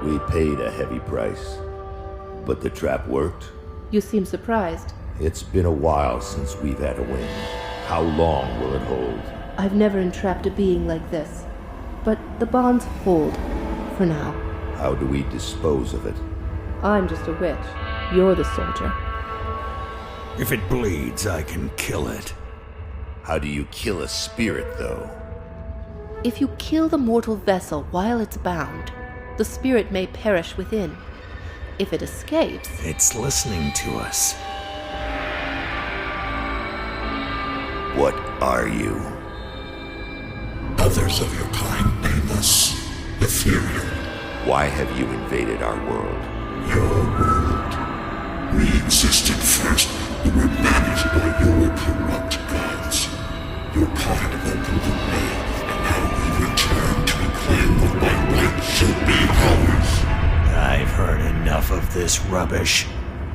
We paid a heavy price, but the trap worked. You seem surprised. It's been a while since we've had a win. How long will it hold? I've never entrapped a being like this, but the bonds hold, for now. How do we dispose of it? I'm just a witch. You're the soldier. If it bleeds, I can kill it. How do you kill a spirit, though? If you kill the mortal vessel while it's bound, the spirit may perish within. If it escapes... It's listening to us. What are you? Others of your kind name us ethereal. Why have you invaded our world? Your world. We existed first, but were managed by your corrupt gods. Your kind opened the way, and now we return to reclaim what by right should be ours. I've heard enough of this rubbish.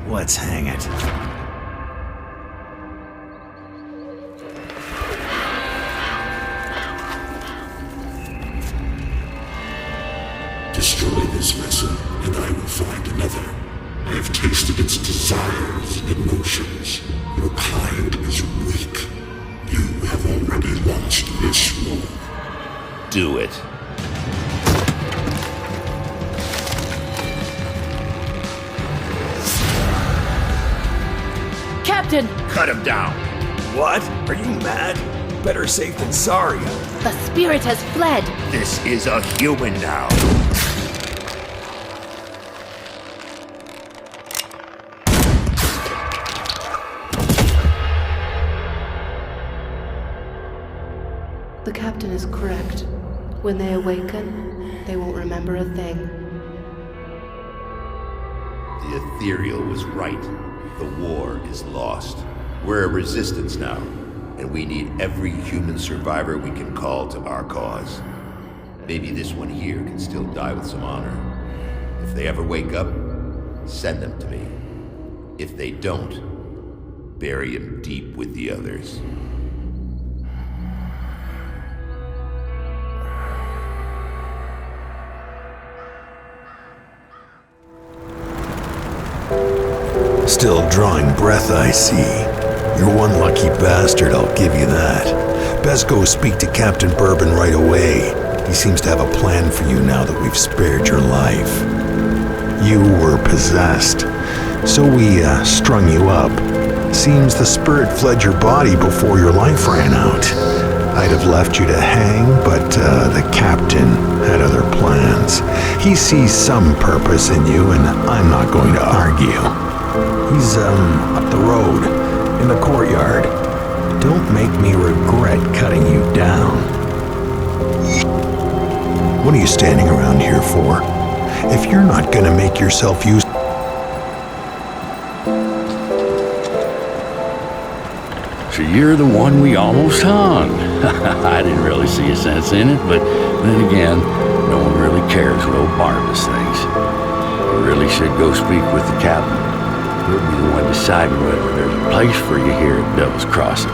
Let's hang it. Destroy this vessel, and I will find another. I have tasted its desires and emotions. Your kind is weak. You have already lost this war. Do it. Captain! Cut him down! What? Are you mad? Better safe than sorry. The spirit has fled! This is a human now. The captain is correct. When they awaken, they won't remember a thing. The ethereal was right. The war is lost. We're a resistance now, and we need every human survivor we can call to our cause. Maybe this one here can still die with some honor. If they ever wake up, send them to me. If they don't, bury him deep with the others. Still drawing breath, I see. You're one lucky bastard, I'll give you that. Best go speak to Captain Bourbon right away. He seems to have a plan for you now that we've spared your life. You were possessed, so we strung you up. Seems the spirit fled your body before your life ran out. I'd have left you to hang, but the captain had other plans. He sees some purpose in you, and I'm not going to argue. He's, up the road, in the courtyard. Don't make me regret cutting you down. What are you standing around here for? If you're not gonna make yourself useful... So you're the one we almost hung. I didn't really see a sense in it, but then again, no one really cares what old Barnabas thinks. You really should go speak with the captain. He'll be the one deciding whether there's a place for you here at Devil's Crossing.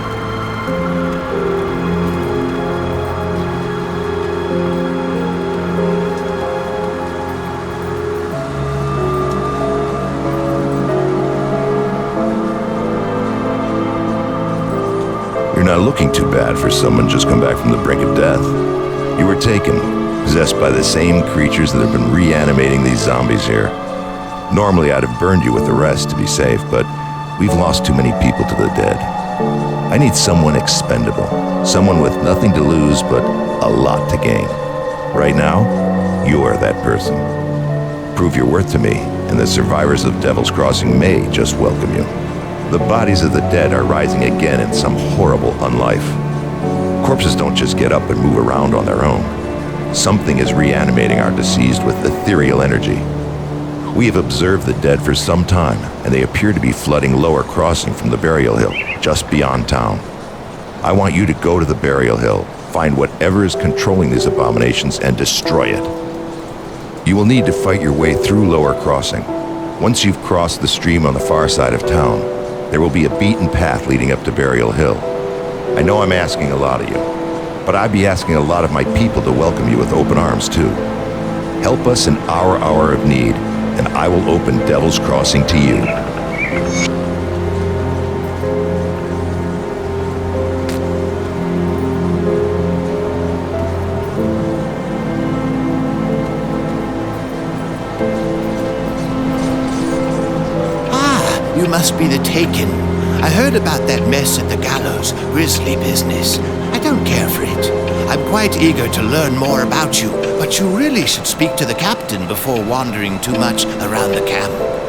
You're not looking too bad for someone just come back from the brink of death. You were taken, possessed by the same creatures that have been reanimating these zombies here. Normally I'd have burned you with the rest to be safe, but we've lost too many people to the dead. I need someone expendable, someone with nothing to lose but a lot to gain. Right now, you're that person. Prove your worth to me, and the survivors of Devil's Crossing may just welcome you. The bodies of the dead are rising again in some horrible unlife. Corpses don't just get up and move around on their own. Something is reanimating our deceased with ethereal energy. We have observed the dead for some time, and they appear to be flooding Lower Crossing from the Burial Hill, just beyond town. I want you to go to the Burial Hill, find whatever is controlling these abominations, and destroy it. You will need to fight your way through Lower Crossing. Once you've crossed the stream on the far side of town, there will be a beaten path leading up to Burial Hill. I know I'm asking a lot of you, but I'd be asking a lot of my people to welcome you with open arms too. Help us in our hour of need, and I will open Devil's Crossing to you. You must be the Taken. I heard about that mess at the gallows, grisly business. I don't care for it. I'm quite eager to learn more about you, but you really should speak to the captain before wandering too much around the camp.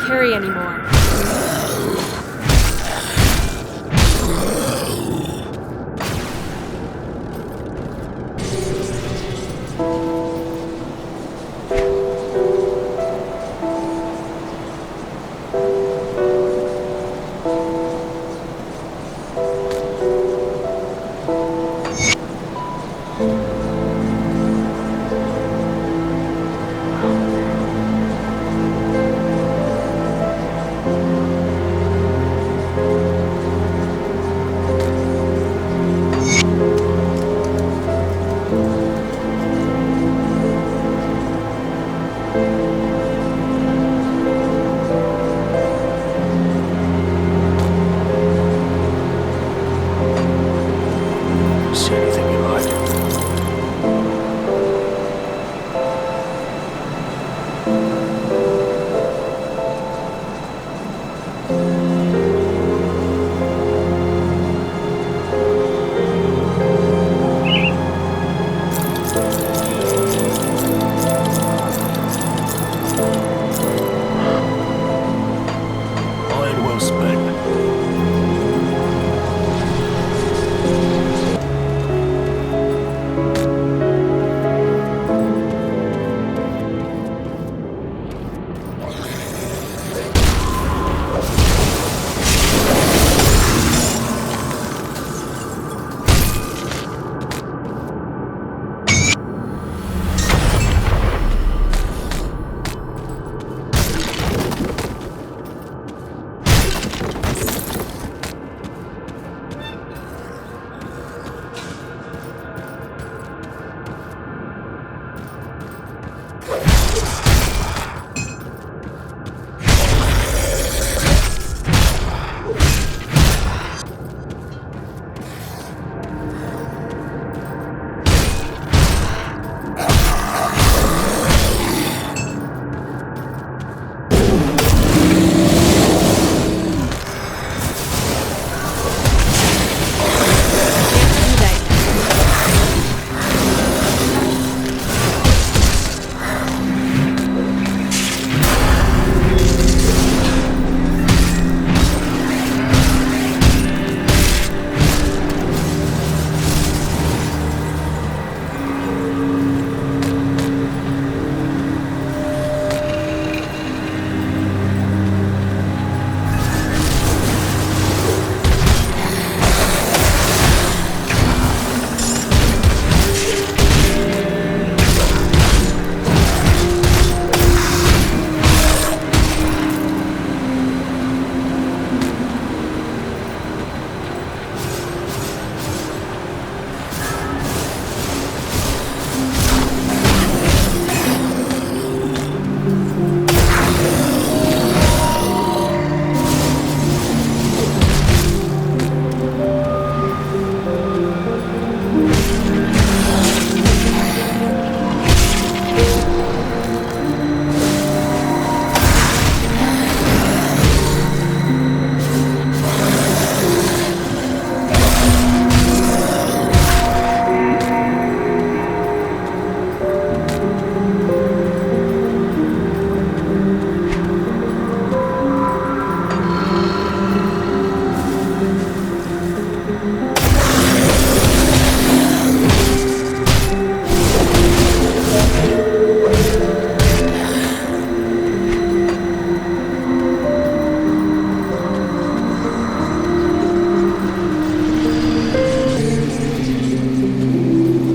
carry anymore. See anything you like? Iron well spent.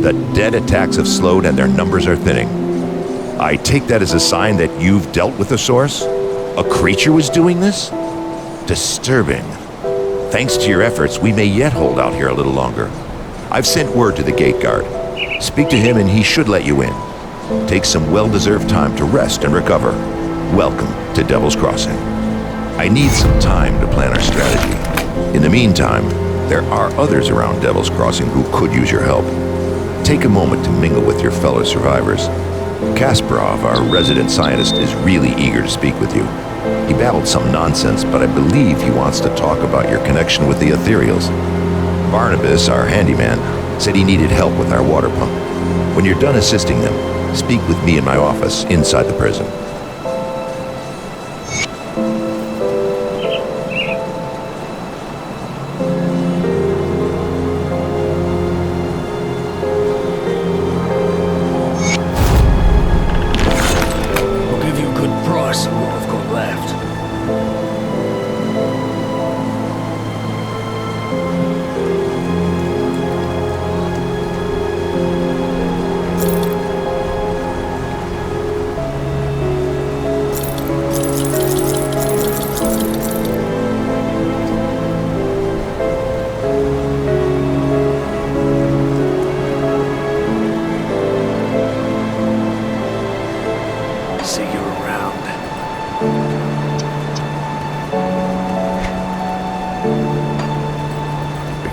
The dead attacks have slowed and their numbers are thinning. I take that as a sign that you've dealt with the source? A creature was doing this? Disturbing. Thanks to your efforts, we may yet hold out here a little longer. I've sent word to the gate guard. Speak to him and he should let you in. Take some well-deserved time to rest and recover. Welcome to Devil's Crossing. I need some time to plan our strategy. In the meantime, there are others around Devil's Crossing who could use your help. Take a moment to mingle with your fellow survivors. Kasparov, our resident scientist, is really eager to speak with you. He babbled some nonsense, but I believe he wants to talk about your connection with the Ethereals. Barnabas, our handyman, said he needed help with our water pump. When you're done assisting them, speak with me in my office inside the prison.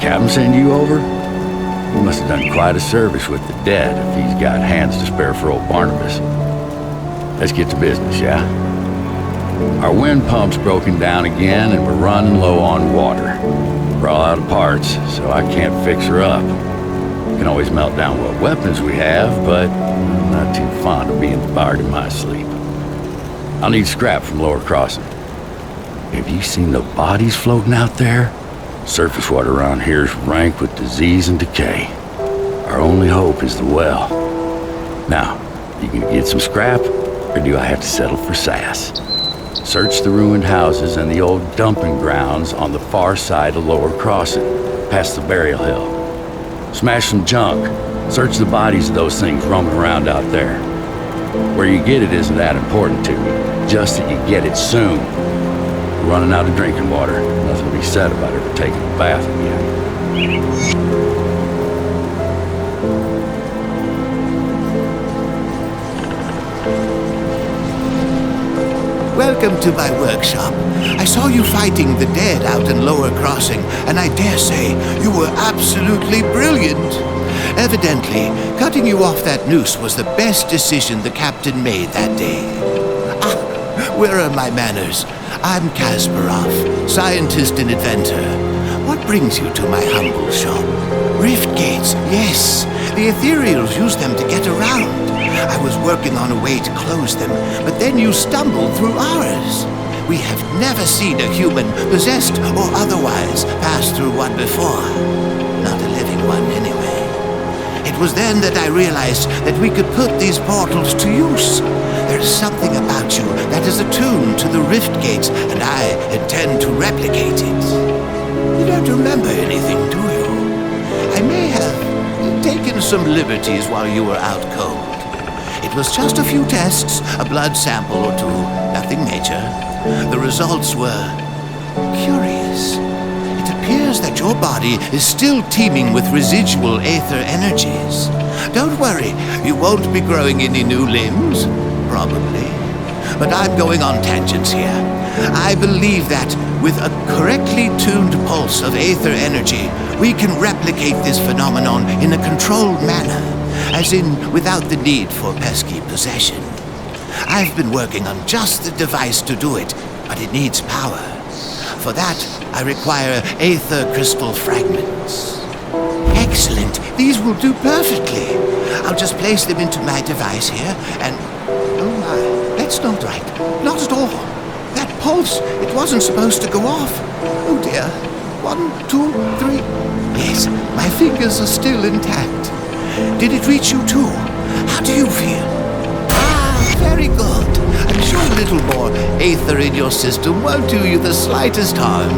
Captain send you over? He must have done quite a service with the dead if he's got hands to spare for old Barnabas. Let's get to business, yeah? Our wind pump's broken down again and we're running low on water. We're all out of parts, so I can't fix her up. Can always melt down what weapons we have, but I'm not too fond of being fired in my sleep. I'll need scrap from Lower Crossing. Have you seen the bodies floating out there? Surface water around here is rank with disease and decay. Our only hope is the well. Now, you can get some scrap, or do I have to settle for sass? Search the ruined houses and the old dumping grounds on the far side of Lower Crossing, past the burial hill. Smash some junk. Search the bodies of those things roaming around out there. Where you get it isn't that important to me, just that you get it soon. We're running out of drinking water. Nothing to be said about ever taking a bath again. Welcome to my workshop. I saw you fighting the dead out in Lower Crossing, and I dare say you were absolutely brilliant. Evidently, cutting you off that noose was the best decision the captain made that day. Where are my manners? I'm Kasparov, scientist and inventor. What brings you to my humble shop? Rift gates, yes. The ethereals use them to get around. I was working on a way to close them, but then you stumbled through ours. We have never seen a human, possessed or otherwise, pass through one before. Not a living one, anyway. It was then that I realized that we could put these portals to use. There's something about you that is attuned to the rift gates, and I intend to replicate it. You don't remember anything, do you? I may have taken some liberties while you were out cold. It was just a few tests, a blood sample or two, nothing major. The results were curious. It appears that your body is still teeming with residual aether energies. Don't worry, you won't be growing any new limbs, probably. But I'm going on tangents here. I believe that with a correctly tuned pulse of aether energy, we can replicate this phenomenon in a controlled manner. As in, without the need for pesky possession. I've been working on just the device to do it, but it needs power. For that, I require aether crystal fragments. Excellent! These will do perfectly. I'll just place them into my device here, and... oh my, that's not right. Not at all. That pulse, it wasn't supposed to go off. Oh dear. 1, 2, 3... Yes, my fingers are still intact. Did it reach you too? How do you feel? Ah, very good. I'm sure a little more aether in your system won't do you the slightest harm.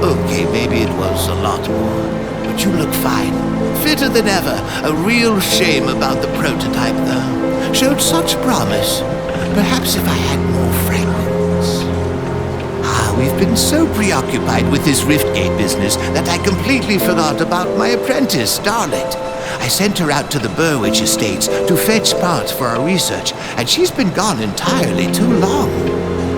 Okay, maybe it was a lot more. But you look fine. Fitter than ever. A real shame about the prototype, though. Showed such promise. Perhaps if I had more fragments. We've been so preoccupied with this Riftgate business that I completely forgot about my apprentice, Starlet. I sent her out to the Burwich estates to fetch parts for our research, and she's been gone entirely too long.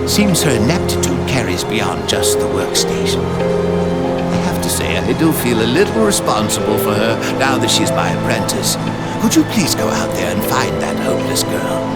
Seems her ineptitude carries beyond just the workstation. I have to say, I do feel a little responsible for her now that she's my apprentice. Could you please go out there and find that hopeless girl?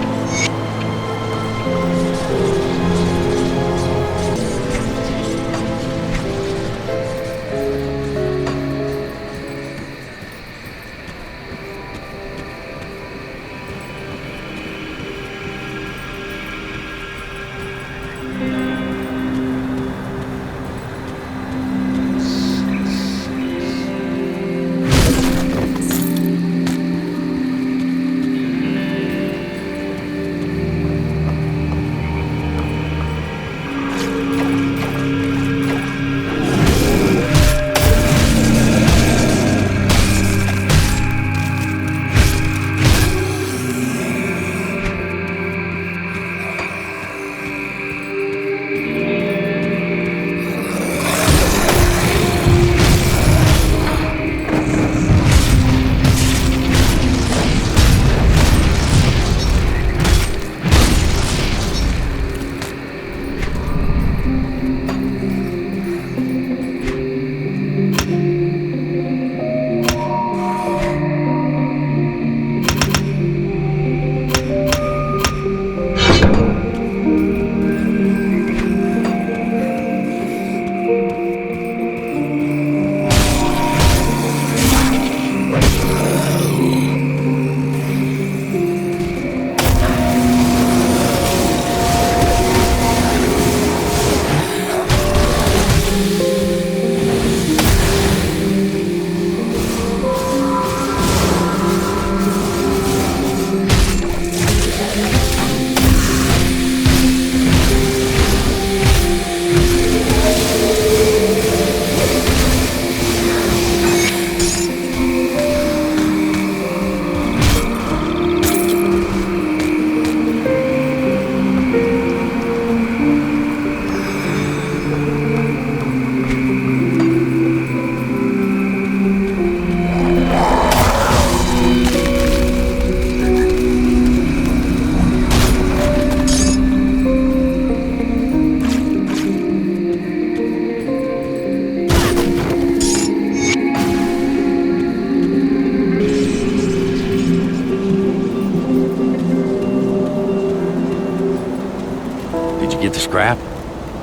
scrap?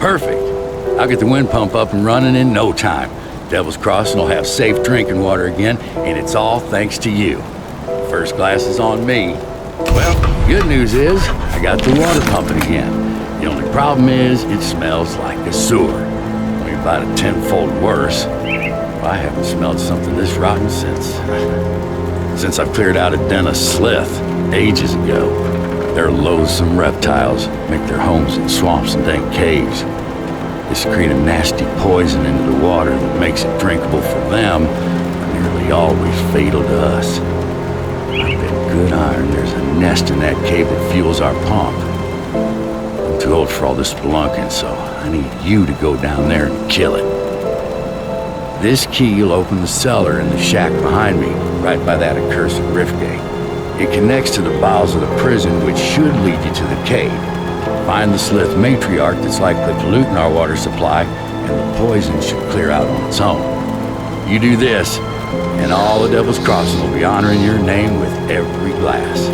Perfect. I'll get the wind pump up and running in no time. Devil's Crossing will have safe drinking water again, and it's all thanks to you. First glass is on me. Well, good news is, I got the water pumping again. The only problem is, it smells like a sewer. Only about a tenfold worse. I haven't smelled something this rotten since I cleared out a den of slith ages ago. They're loathsome reptiles, make their homes in swamps and dank caves. They secrete a nasty poison into the water that makes it drinkable for them, but nearly always fatal to us. I bet good iron there's a nest in that cave that fuels our pump. I'm too old for all this spelunking, so I need you to go down there and kill it. This key will open the cellar in the shack behind me, right by that accursed rift gate. It connects to the bowels of the prison, which should lead you to the cave. Find the Slith matriarch that's likely polluting our water supply, and the poison should clear out on its own. You do this, and all the Devil's Crossing will be honoring your name with every glass.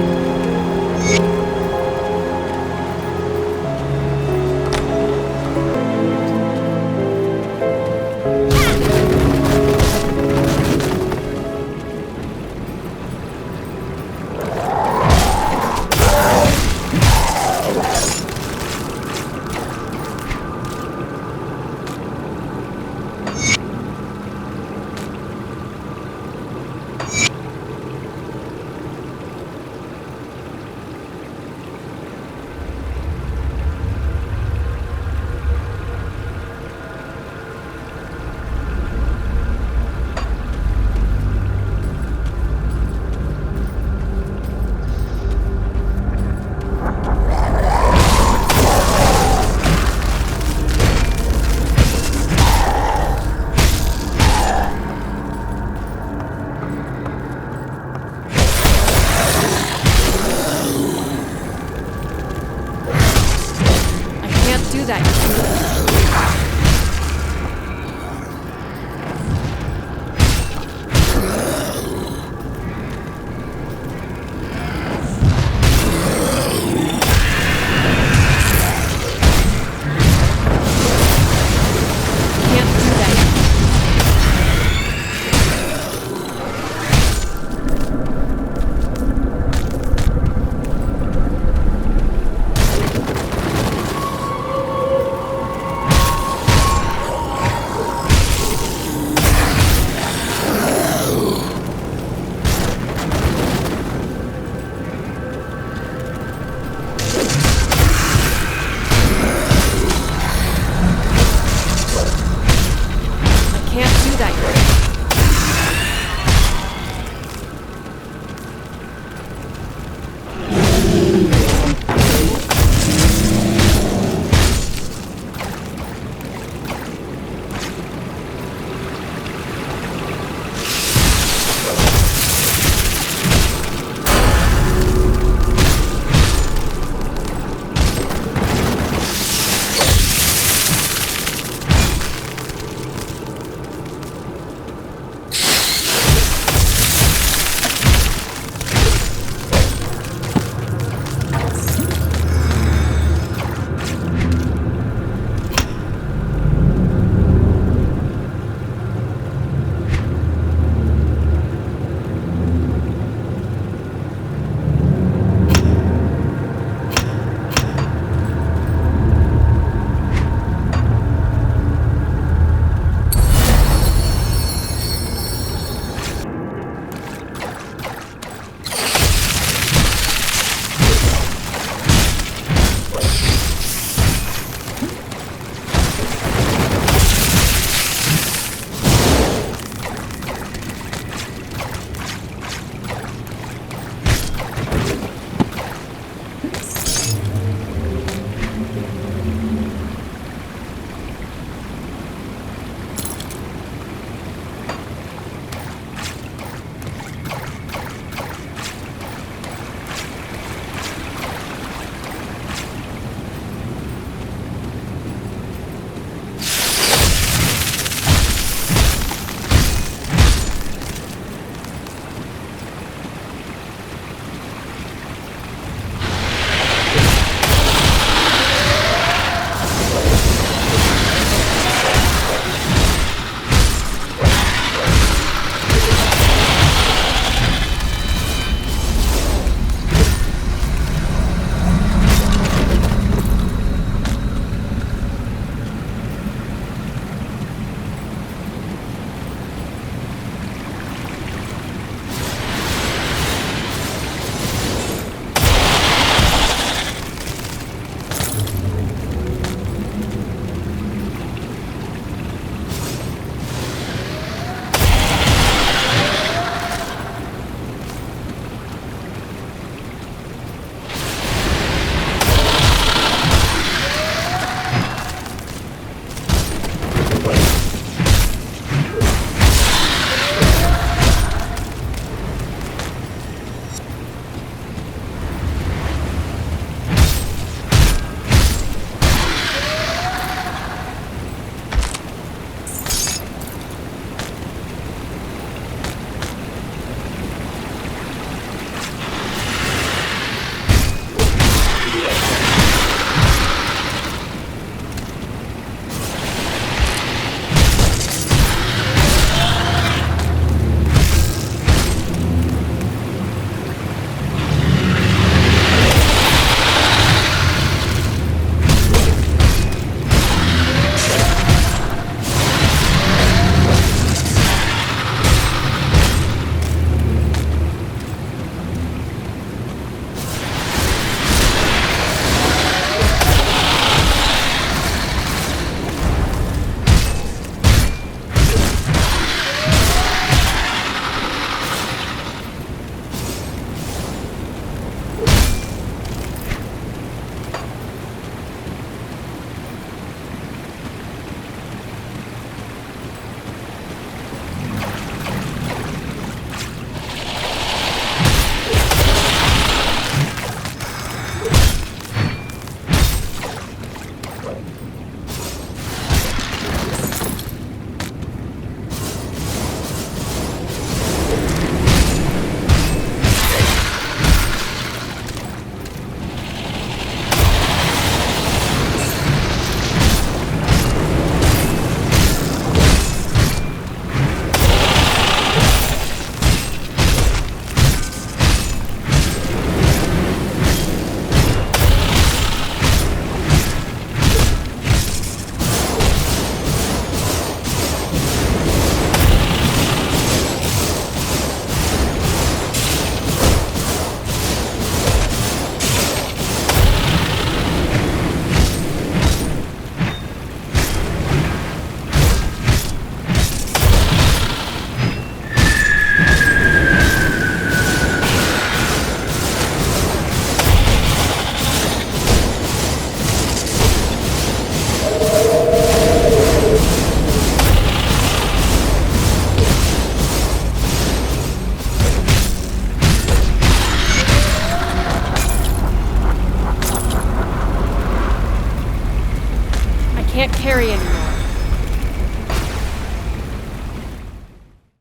carrying me.